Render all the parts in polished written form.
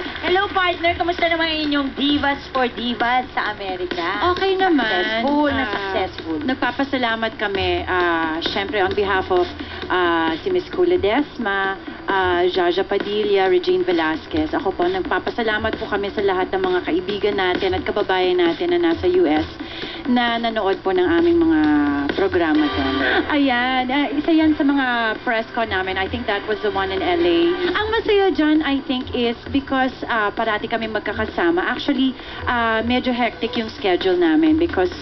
Hello partner, kamusta naman ang inyong Divas for Divas sa Amerika? Okay naman. Successful. Nagpapasalamat kami, syempre on behalf of si Miss Kula Desma, Jaja Padilla, Regine Velasquez. Ako po, nagpapasalamat po kami sa lahat ng mga kaibigan natin at kababayan natin na nasa US na nanood po ng aming mga programa doon. Ayan, isa yan sa mga press con namin. I think that was the one in LA. Ang masaya dyan, I think, is because parati kami magkakasama. Actually, medyo hectic yung schedule namin because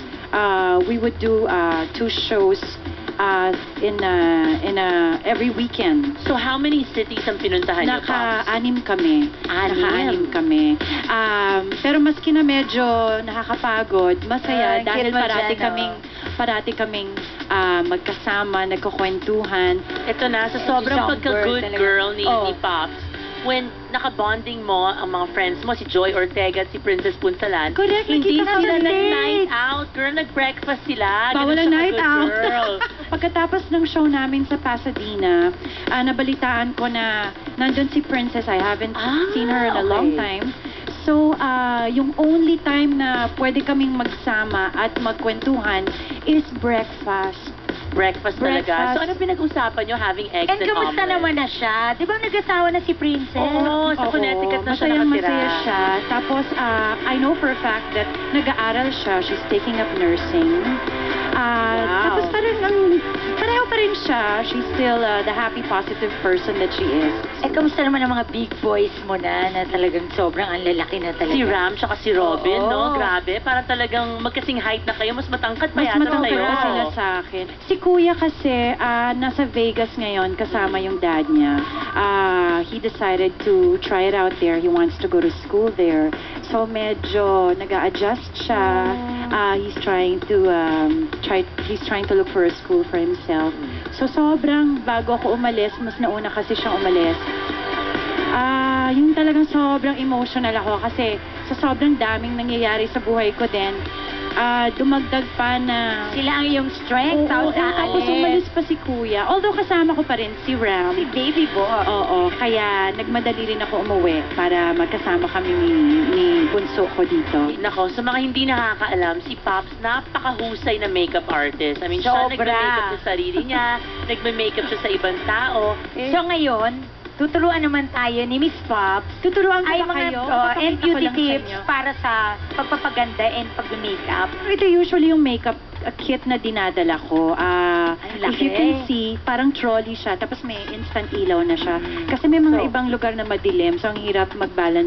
we would do 2 shows every weekend. So how many cities ang pinuntahan niyo, Pops? Naka-anim kami. Naka-anim kami. Pero maski na medyo nakakapagod, masaya dahil parati kaming magkasama, nagkukwentuhan. Ito na, sa sobrang pagka-good girl ni Pops, when nakabonding mo ang mga friends mo, si Joy Ortega at si Princess Punsalan, Correct, hindi nakita sila kami. nag-night out. Girl, nag-breakfast sila. Bawal Ganun ang siya night ka-good out. girl. Pagkatapos ng show namin sa Pasadena, nabalitaan ko na nandun si Princess. I haven't seen her in a long time. So, yung only time na pwede kaming magsama at magkwentuhan is breakfast. Breakfast talaga. So, ano pinag-usapan nyo having eggs and kamusta omelette? naman na siya? Di ba nag-asawa na si Princess? Oo, sa Connecticut na siya nakatira. Masaya siya. Tapos, I know for a fact that nag-aaral siya. She's taking up nursing. Wow. Tapos pareho pa rin siya. She's still the happy, positive person that she is. Kamusta naman ang mga big boys mo na talagang sobrang ang lalaki na talaga? Si Ram tsaka si Robin, Oo. no? Grabe. Para talagang magkasing height na kayo. Mas matangkad pa Mas yata matangkad kayo. pa sila sa akin. Si Kuya kasi, nasa Vegas ngayon kasama yung dad niya. He decided to try it out there. He wants to go to school there. So medyo nag-a-adjust siya. He's trying to look for a school for himself. So sobrang bago ako umalis, mas nauna kasi siyang umalis. Yung talagang sobrang emotional ako kasi sa sobrang daming nangyayari sa buhay ko din, dumagdag pa na... Sila ang iyong strength. Tapos umalis pa si Kuya. Although kasama ko pa rin si Ram. Si Baby Boy. Oo, kaya nagmadali rin ako umuwi para magkasama kami ni bunso ko dito. Nako, sa mga hindi nakakaalam, si Pops napakahusay na makeup artist. I mean, siya Sobra. nagme-makeup sa sarili niya, nagme-makeup siya sa ibang tao. So ngayon, tuturuan naman tayo ni Miss Pops. Tuturuan ko Ay ba mga kayo? and Papakita ko beauty lang sa tips inyo. para sa pagpapaganda and pag-makeup. Ito usually yung makeup kit na dinadala ko. If you can see, parang trolley siya, tapos may instant ilaw na siya. Kasi may mga ibang lugar na madilim, so ang hirap mag-balance